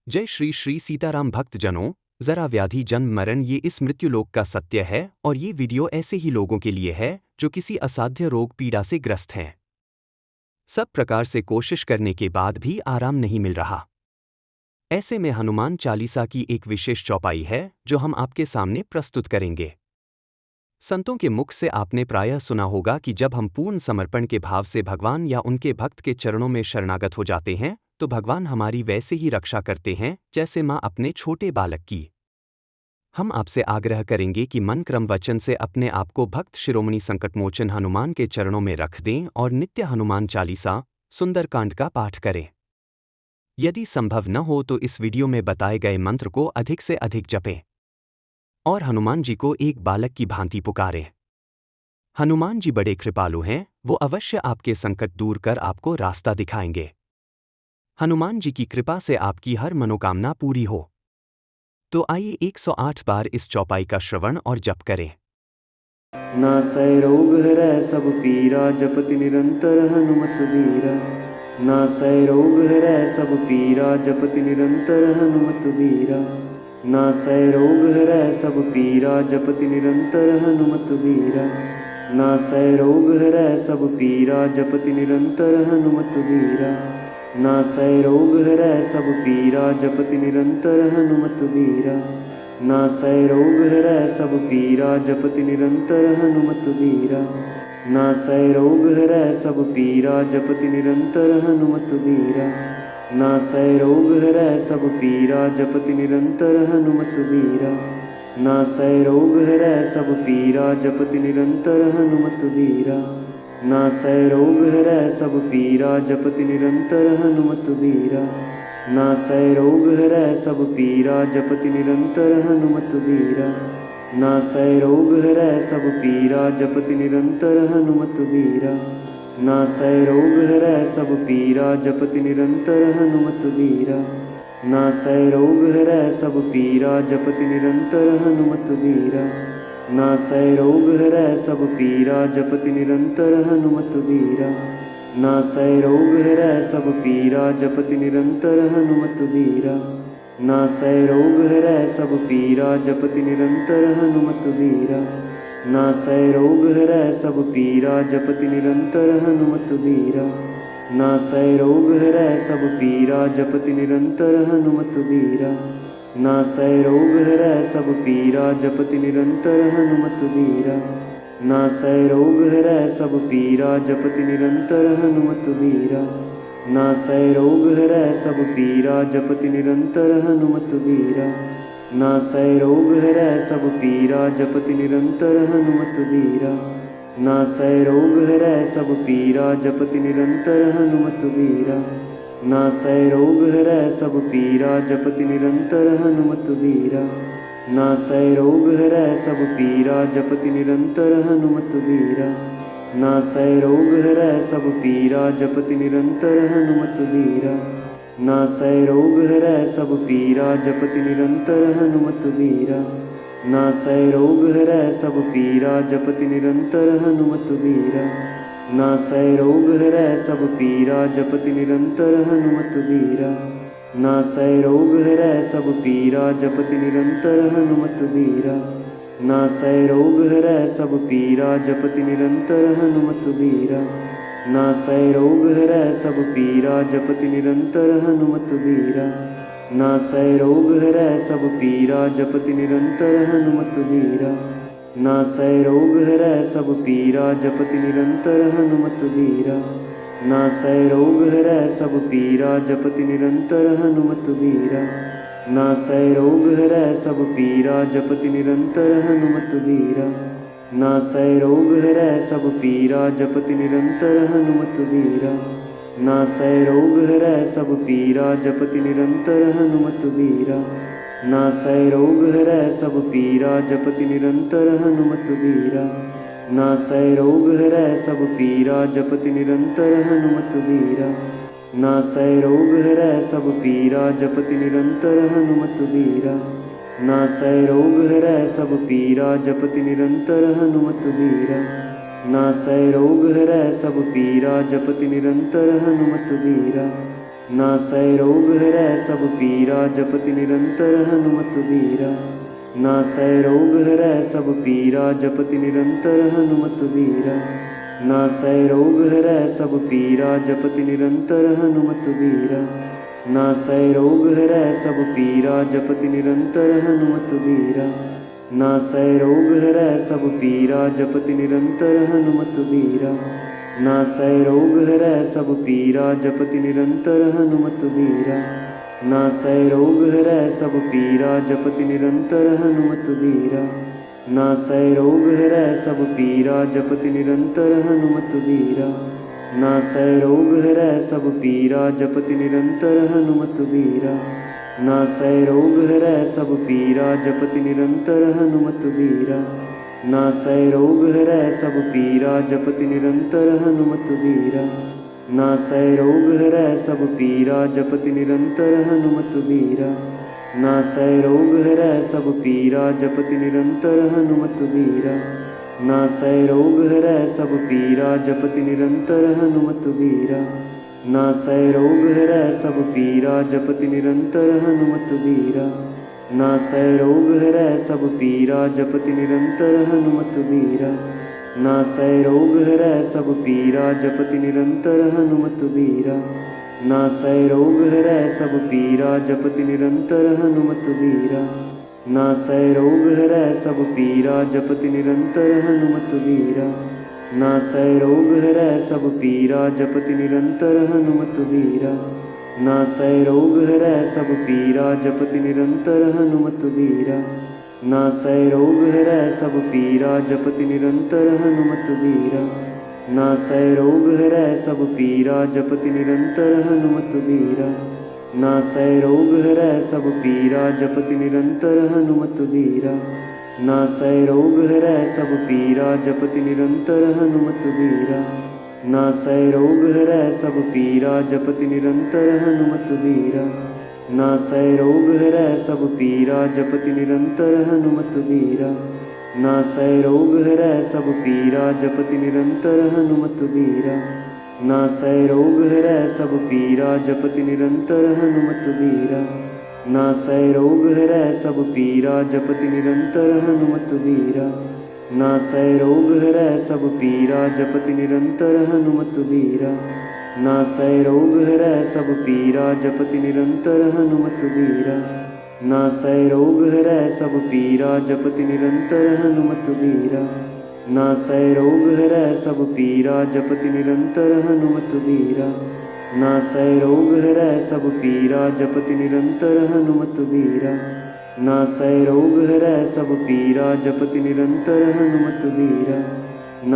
जय श्री श्री सीताराम भक्तजनों। जरा व्याधि जन्म मरण ये इस मृत्युलोक का सत्य है और ये वीडियो ऐसे ही लोगों के लिए है जो किसी असाध्य रोग पीड़ा से ग्रस्त हैं। सब प्रकार से कोशिश करने के बाद भी आराम नहीं मिल रहा। ऐसे में हनुमान चालीसा की एक विशेष चौपाई है जो हम आपके सामने प्रस्तुत करेंगे। संतों के मुख से आपने प्रायः सुना होगा कि जब हम पूर्ण समर्पण के भाव से भगवान या उनके भक्त के चरणों में शरणागत हो जाते हैं तो भगवान हमारी वैसे ही रक्षा करते हैं जैसे माँ अपने छोटे बालक की। हम आपसे आग्रह करेंगे कि मन क्रम वचन से अपने आप को भक्त शिरोमणि संकटमोचन हनुमान के चरणों में रख दें और नित्य हनुमान चालीसा सुंदरकांड का पाठ करें। यदि संभव न हो तो इस वीडियो में बताए गए मंत्र को अधिक से अधिक जपें और हनुमान जी को एक बालक की भांति पुकारें। हनुमान जी बड़े कृपालु हैं, वो अवश्य आपके संकट दूर कर आपको रास्ता दिखाएंगे। हनुमान जी की कृपा से आपकी हर मनोकामना पूरी हो। तो आइए 108 बार इस चौपाई का श्रवण और जप करें। नासै रोग हरै सब पीरा जपति निरंतर हनुमत बीरा। नासै रोग हरै सब पीरा जपति निरंतर हनुमत बीरा। नासै रोग हरै सब पीरा जपति निरंतर हनुमत बीरा। नासै रोग हरै सब पीरा जपति निरंतर हनुमत बीरा। नासै रोग हरै सब पीरा जपति निरंतर हनुमत बीरा। नासै रोग हरै सब पीरा जपति निरंतर हनुमत बीरा। नासै रोग हरै सब पीरा जपति निरंतर हनुमत बीरा। नासै रोग हरै सब पीरा जपति निरंतर हनुमत बीरा। नासै रोग हरै सब पीरा जपति निरंतर हनुमत बीरा। नासै रोग हरै सब पीरा जपति निरंतर हनुमत बीरा। नासै रोग हरै सब पीरा जपति निरंतर हनुमत बीरा। नासै रोग हरै सब पीरा जपति निरंतर हनुमत बीरा। नासै रोग हरै सब पीरा जपति निरंतर हनुमत बीरा। नासै रोग हरै सब पीरा जपति निरंतर हनुमत बीरा। नासै रोग हरै सब पीरा जपति निरंतर हनुमत बीरा। नासै रोग हरै सब पीरा जपति निरंतर हनुमत बीरा। नासै रोग हरै सब पीरा जपति निरंतर हनुमत बीरा। नासै रोग हरै सब पीरा जपति निरंतर हनुमत बीरा। नासै रोग हरै सब पीरा जपति निरंतर हनुमत बीरा। नासै रोग हरै सब पीरा जपति निरंतर हनुमत बीरा। नासै रोग हरै सब पीरा जपति निरंतर हनुमत बीरा। नासै रोग हरै सब पीरा जपति निरंतर हनुमत बीरा। नासै रोग हरै सब पीरा जपति निरंतर हनुमत बीरा। नासै रोग हरै सब पीरा जपति निरंतर हनुमत बीरा। नासै रोग हरै सब पीरा जपति निरंतर हनुमत बीरा। नासै रोग हरै सब पीरा जपति निरंतर हनुमत बीरा। नासै रोग हरै सब पीरा जपति निरंतर हनुमत बीरा। नासै रोग हरै सब पीरा जपति निरंतर हनुमत बीरा। नासै रोग हरै सब पीरा जपति निरंतर हनुमत बीरा। नासै रोग हरै सब पीरा जपति निरंतर हनुमत बीरा। नासै रोग हरै सब पीरा जपति निरंतर हनुमत बीरा। नासै रोग हरै सब पीरा जपति निरंतर हनुमत बीरा। नासै रोग हरै सब पीरा जपति निरंतर हनुमत बीरा। नासै रोग हरै सब पीरा जपति निरंतर हनुमत बीरा। नासै रोग हरै सब पीरा जपति निरंतर हनुमत बीरा। नासै रोग हरै सब पीरा जपति निरंतर हनुमत बीरा। नासै रोग हरै सब पीरा जपति निरंतर हनुमत बीरा। नासै रोग हरै सब पीरा जपति निरंतर हनुमत बीरा। नासै रोग हरै सब पीरा जपति निरंतर हनुमत बीरा। नासै रोग हरै सब पीरा जपति निरंतर हनुमत बीरा। नासै रोग हरै सब पीरा जपति निरंतर हनुमत बीरा। नासै रोग हरै सब पीरा जपति निरंतर हनुमत बीरा। नासै रोग हरै सब पीरा जपति निरंतर हनुमत बीरा। नासै रोग हरै सब पीरा जपति निरंतर हनुमत बीरा। नासै रोग हरै सब पीरा जपति निरंतर हनुमत बीरा। नासै रोग हरै सब पीरा जपति निरंतर हनुमत बीरा। नासै रोग हरै सब पीरा जपति निरंतर हनुमत बीरा। नासै रोग हरै सब पीरा जपति निरंतर हनुमत बीरा। नासै रोग हरै सब पीरा जपति निरंतर हनुमत बीरा। नासै रोग हरै सब पीरा जपति निरंतर हनुमत बीरा। नासै रोग हरै सब पीरा जपति निरंतर हनुमत बीरा। नासै रोग हरै सब पीरा जपति निरंतर हनुमत बीरा। नासै रोग हरै सब पीरा जपति निरंतर हनुमत बीरा। नासै रोग हरै सब पीरा जपति निरंतर हनुमत बीरा। नासै रोग हरै सब पीरा जपति निरंतर हनुमत बीरा। नासै रोग हरै सब पीरा जपति निरंतर हनुमत बीरा। नासै रोग हरै सब पीरा जपति निरंतर हनुमत बीरा। नासै रोग हरै सब पीरा जपति निरंतर हनुमत बीरा। नासै रोग हरै सब पीरा जपति निरंतर हनुमत बीरा। नासै रोग हरै सब पीरा जपति निरंतर हनुमत बीरा। नासै रोग हरै सब पीरा जपति निरंतर हनुमत बीरा। नासै रोग हरै सब पीरा जपति निरंतर हनुमत बीरा। नासै रोग हरै सब पीरा जपति निरंतर हनुमत बीरा। नासै रोग हरै सब पीरा जपति निरंतर हनुमत बीरा। नासै रोग हरै सब पीरा जपति निरंतर हनुमत बीरा। नासै रोग हरै सब पीरा जपति निरंतर हनुमत बीरा। नासै रोग हरै सब पीरा जपति निरंतर हनुमत बीरा। नासै रोग हरै सब पीरा जपति निरंतर हनुमत बीरा। नासै रोग हरै सब पीरा जपति निरंतर हनुमत बीरा। नासै रोग हरै सब पीरा जपति निरंतर हनुमत बीरा। नासै रोग हरै सब पीरा जपति निरंतर हनुमत बीरा। नासै रोग हरै सब पीरा जपति निरंतर हनुमत बीरा। नासै रोग हरै सब पीरा जपति निरंतर हनुमत बीरा। नासै रोग हरै सब पीरा जपति निरंतर हनुमत बीरा। नासै रोग हरै सब पीरा जपति निरंतर हनुमत बीरा। नासै रोग हरै सब पीरा जपति निरंतर हनुमत बीरा। नासै रोग हरै सब पीरा जपति निरंतर हनुमत बीरा। नासै रोग हरै सब पीरा जपति निरंतर हनुमत बीरा। नासै रोग हरै सब पीरा जपति निरंतर हनुमत बीरा। नासै रोग हरै सब पीरा जपति निरंतर हनुमत बीरा। नासै रोग हरै सब पीरा जपति निरंतर हनुमत बीरा। नासै रोग हरै सब पीरा जपति निरंतर हनुमत बीरा।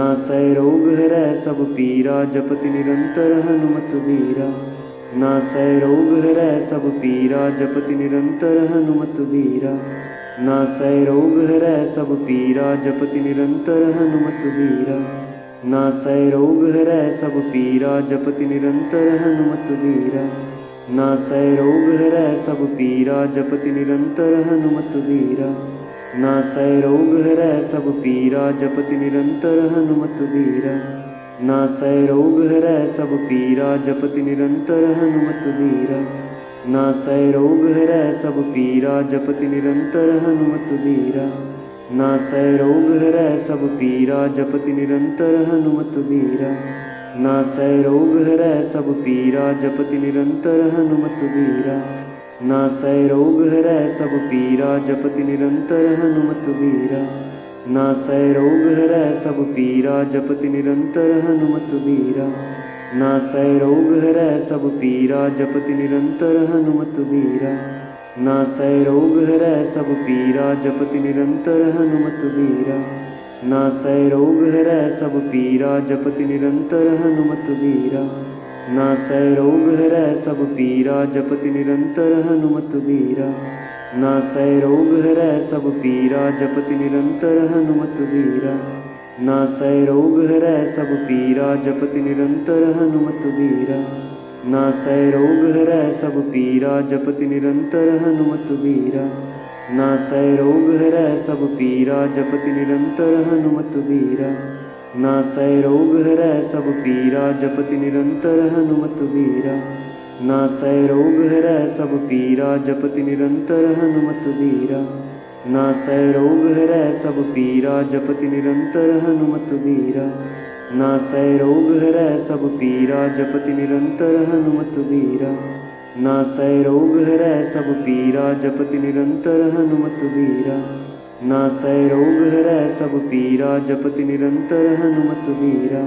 नासै रोग हरै सब पीरा जपति निरंतर हनुमत बीरा। नासै रोग हरै सब पीरा जपति निरंतर हनुमत बीरा। नासै रोग हरै सब पीरा जपति निरंतर हनुमत बीरा। नासै रोग हरै सब पीरा जपति निरंतर हनुमत बीरा। नासै रोग हरै सब पीरा जपति निरंतर हनुमत बीरा। नासै रोग हरै सब पीरा जपति निरंतर हनुमत बीरा। नासै रोग हरै सब पीरा जपति निरंतर हनुमत बीरा। नासै रोग हरै सब पीरा जपति निरंतर हनुमत बीरा। नासै रोग हरै सब पीरा जपति निरंतर हनुमत बीरा। नासै रोग हरै सब पीरा जपति निरंतर हनुमत बीरा। नासै रोग हरै सब पीरा जपति निरंतर हनुमत बीरा। नासै रोग हरै सब पीरा जपति निरंतर हनुमत बीरा। नासै रोग हरै सब पीरा जपति निरंतर हनुमत बीरा। नासै रोग हरै सब पीरा जपति निरंतर हनुमत बीरा। नासै रोग हरै सब पीरा जपति निरंतर हनुमत बीरा। नासै रोग हरै सब पीरा जपति निरंतर हनुमत बीरा। नासै रोग हरै सब पीरा जपति निरंतर हनुमत बीरा। नासै रोग हरै सब पीरा जपति निरंतर हनुमत बीरा। नासै रोग हरै सब पीरा जपति निरंतर हनुमत बीरा। नासै रोग हरै सब पीरा जपति निरंतर हनुमत बीरा। नासै रोग हरै सब पीरा जपति निरंतर हनुमत बीरा। नासै रोग हरै सब पीरा जपति निरंतर हनुमत बीरा। नासै रोग हरै सब पीरा जपति निरंतर हनुमत बीरा। नासै रोग हरै सब पीरा जपति निरंतर हनुमत बीरा।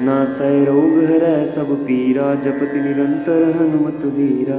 नासै रोग हरै सब पीरा जपति निरंतर हनुमत बीरा।